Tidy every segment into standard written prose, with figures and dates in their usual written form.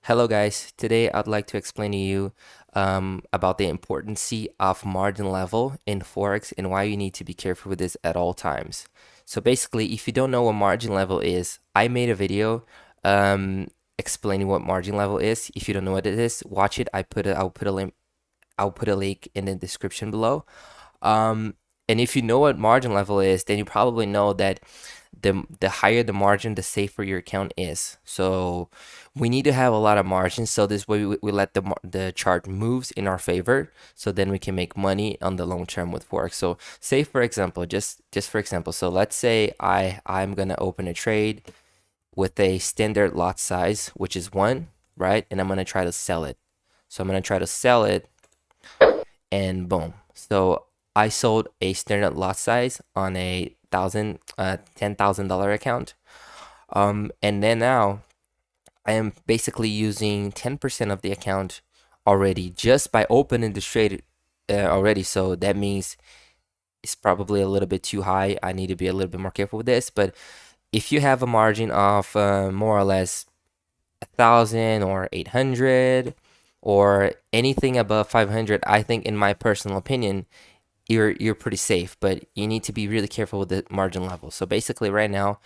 Hello guys, today I'd like to explain to you about the importance of margin level in Forex and why you need to be careful with this at all times. So basically, if you don't know what margin level is, I made a video explaining what margin level is. If you don't know what it is, watch it. I'll put a link in the description below. Um, and if you know what margin level is, then you probably know that the higher the margin, the safer your account is. So we need to have a lot of margin. So this way we let the chart moves in our favor. So then we can make money on the long term with Forex. So say for example, just for example, so let's say I'm gonna open a trade with a standard lot size, which is 1, right? And I'm gonna try to sell it. So I'm gonna try to sell it and boom. So I sold a standard lot size on a $10,000 account. And then now I am basically using 10% of the account already just by opening the trade already. So that means it's probably a little bit too high. I need to be a little bit more careful with this. But if you have a margin of more or less 1,000 or 800 or anything above 500, I think in my personal opinion, you're pretty safe, but you need to be really careful with the margin level. So basically right now,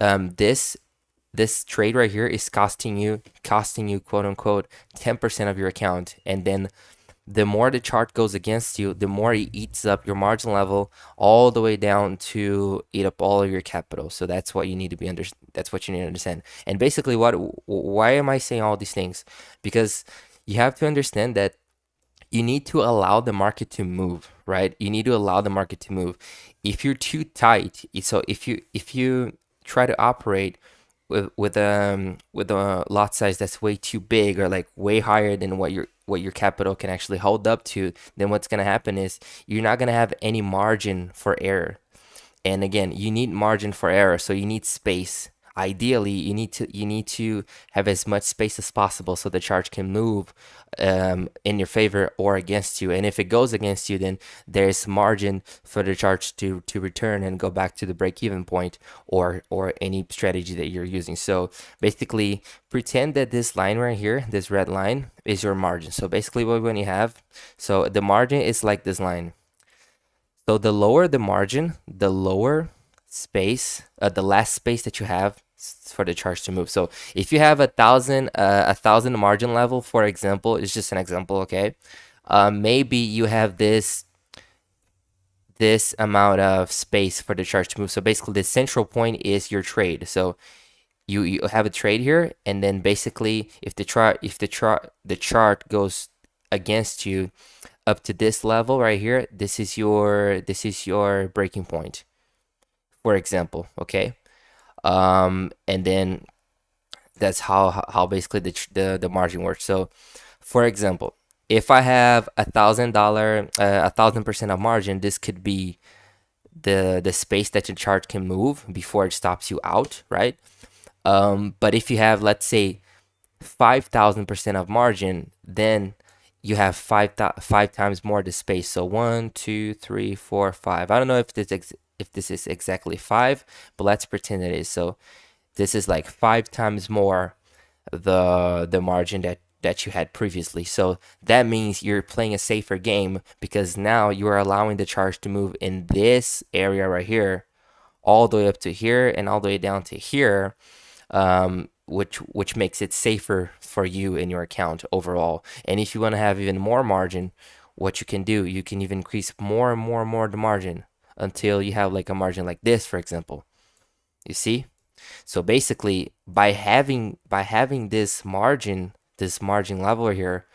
this trade right here is costing you quote unquote 10% of your account, and then the more the chart goes against you, the more it eats up your margin level all the way down to eat up all of your capital. So that's what you need to be that's what you need to understand. And basically why am I saying all these things? Because you have to understand that you need to allow the market to move, right? You need to allow the market to move. If you're too tight, so if you try to operate with a lot size that's way too big or like way higher than what your capital can actually hold up to, then what's gonna happen is you're not gonna have any margin for error. And again, you need margin for error, so you need space. Ideally, you need to have as much space as possible so the chart can move in your favor or against you. And if it goes against you, then there's margin for the chart to return and go back to the break-even point or any strategy that you're using. So basically, pretend that this line right here, this red line, is your margin. So basically, what when you have, so the margin is like this line. So the lower the margin, the lower space, the less space that you have for the charge to move. So if you have 1,000 margin level, for example, it's just an example, okay? Maybe you have this amount of space for the charge to move. So basically, the central point is your trade. So you have a trade here, and then basically, if the chart goes against you up to this level right here, this is your breaking point, for example, okay? And then that's how basically the margin works. So for example, if I have $1,000 1,000% of margin, this could be the space that your chart can move before it stops you out, right? But if you have, let's say, 5,000% of margin, then you have five times more the space. So 1, 2, 3, 4, 5. I don't know if this is exactly 5, but let's pretend it is. So this is like 5 times more the margin that you had previously. So that means you're playing a safer game because now you are allowing the charge to move in this area right here, all the way up to here and all the way down to here, which makes it safer for you in your account overall. And if you want to have even more margin, what you can do, you can even increase more and more and more the margin until you have like a margin like this, for example. You see? So basically, by having this margin level here,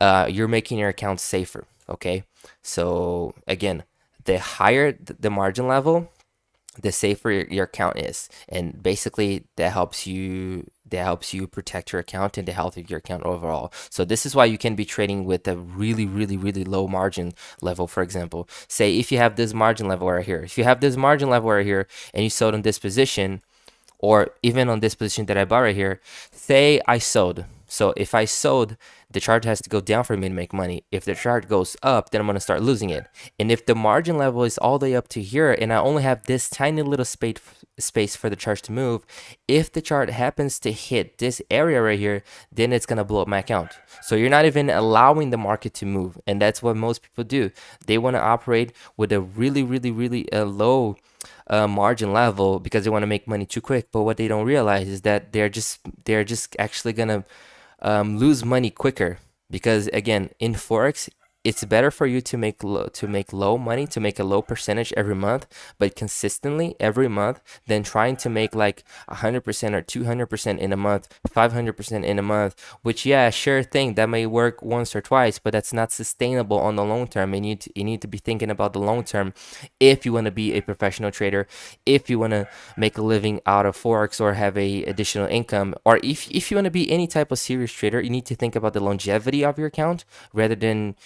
you're making your account safer. Okay. So again, the higher the margin level, the safer your account is, and basically that helps you protect your account and the health of your account overall. So this is why you can be trading with a really really really low margin level. For example, say if you have this margin level right here, and you sold in this position, or even on this position that I bought right here, say I sold So if I sold, the chart has to go down for me to make money. If the chart goes up, then I'm going to start losing it. And if the margin level is all the way up to here and I only have this tiny little space for the chart to move, if the chart happens to hit this area right here, then it's going to blow up my account. So you're not even allowing the market to move. And that's what most people do. They want to operate with a really low margin level because they want to make money too quick. But what they don't realize is that they're just actually gonna lose money quicker, because again, in Forex, it's better for you to make low money, to make a low percentage every month, but consistently every month, than trying to make like 100% or 200% in a month, 500% in a month. Which, yeah, sure thing, that may work once or twice, but that's not sustainable on the long term. And you need to be thinking about the long term if you want to be a professional trader, if you want to make a living out of Forex or have a additional income, or if you want to be any type of serious trader. You need to think about the longevity of your account rather than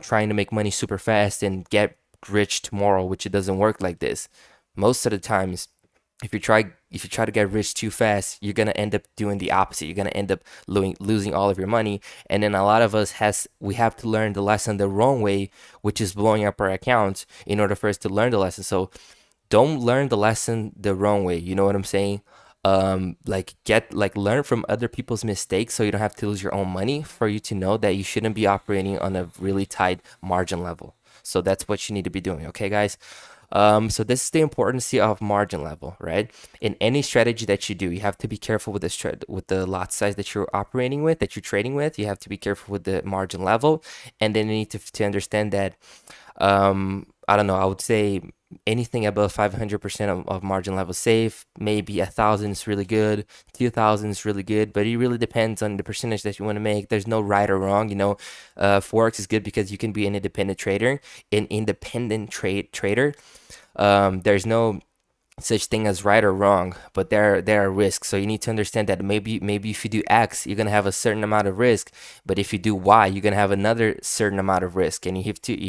trying to make money super fast and get rich tomorrow, which it doesn't work like this. Most of the times, if you try to get rich too fast, you're gonna end up doing the opposite. You're gonna end up losing all of your money. And then a lot of us we have to learn the lesson the wrong way, which is blowing up our accounts in order for us to learn the lesson. So don't learn the lesson the wrong way. You know what I'm saying? Learn from other people's mistakes so you don't have to lose your own money, for you to know that you shouldn't be operating on a really tight margin level. So that's what you need to be doing, okay, guys? So this is the importance of margin level, right? In any strategy that you do, you have to be careful with the lot size that you're operating with, that you're trading with. You have to be careful with the margin level, and then you need to understand that I don't know, I would say anything above 500% of margin level safe. Maybe 1,000 is really good, 2,000 is really good, but it really depends on the percentage that you want to make. There's no right or wrong. Forex is good because you can be an independent trader. There's no such thing as right or wrong, but there are risks. So you need to understand that maybe if you do X, you're gonna have a certain amount of risk, but if you do Y, you're gonna have another certain amount of risk, and you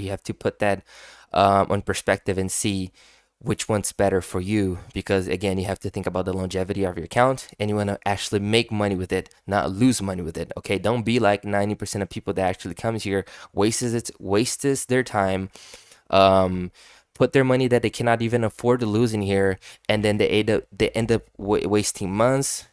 have to put that on perspective and see which one's better for you. Because again, you have to think about the longevity of your account, and you want to actually make money with it, not lose money with it. Okay, don't be like 90% of people that actually comes here, wastes their time, put their money that they cannot even afford to lose in here, and then they end up wasting months,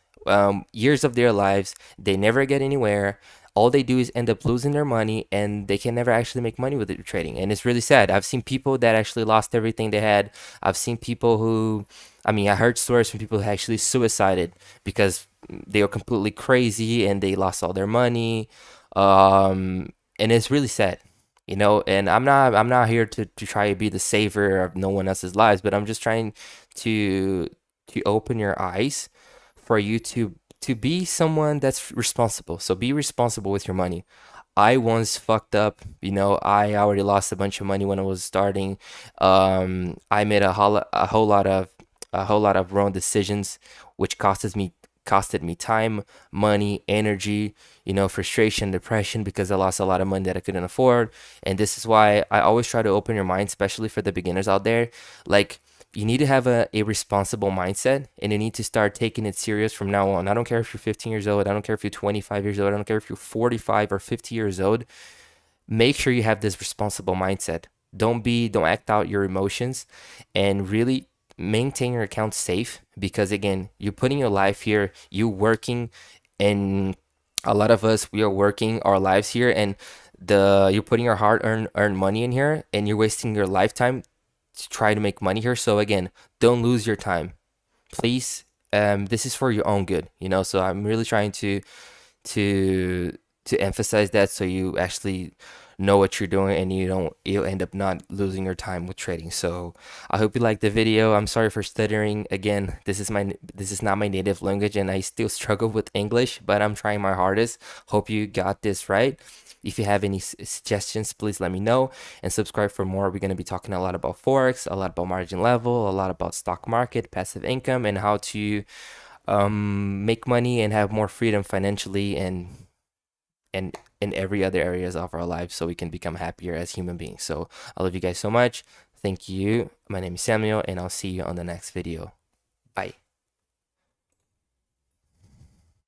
years of their lives. They never get anywhere. All they do is end up losing their money, and they can never actually make money with it trading. And it's really sad. I've seen people that actually lost everything they had. I've seen people who, I mean, I heard stories from people who actually suicided because they were completely crazy and they lost all their money. And it's really sad. And I'm not here to try to be the savior of no one else's lives, but I'm just trying to open your eyes for you to be someone that's responsible. So be responsible with your money. I once fucked up. I already lost a bunch of money when I was starting. I made a whole lot of wrong decisions, which costed me time, money, energy, frustration, depression, because I lost a lot of money that I couldn't afford. And this is why I always try to open your mind, especially for the beginners out there. Like, you need to have a responsible mindset, and you need to start taking it serious from now on. I don't care if you're 15 years old. I don't care if you're 25 years old. I don't care if you're 45 or 50 years old. Make sure you have this responsible mindset. Don't act out your emotions, and really maintain your account safe, because again, you're putting your life here, you working, and a lot of us, we are working our lives here, and you're putting your hard earned money in here, and you're wasting your lifetime to try to make money here. So again, don't lose your time, please. This is for your own good, so I'm really trying to emphasize that, so you actually know what you're doing, and you'll end up not losing your time with trading. So I hope you liked the video. I'm sorry for stuttering. Again, this is not my native language, and I still struggle with English, but I'm trying my hardest. Hope you got this right. If you have any suggestions, please let me know, and subscribe for more. We're going to be talking a lot about Forex, a lot about margin level, a lot about stock market, passive income, and how to make money and have more freedom financially, and in every other areas of our lives, so we can become happier as human beings. So I love you guys so much. Thank you. My name is Samuel, and I'll see you on the next video.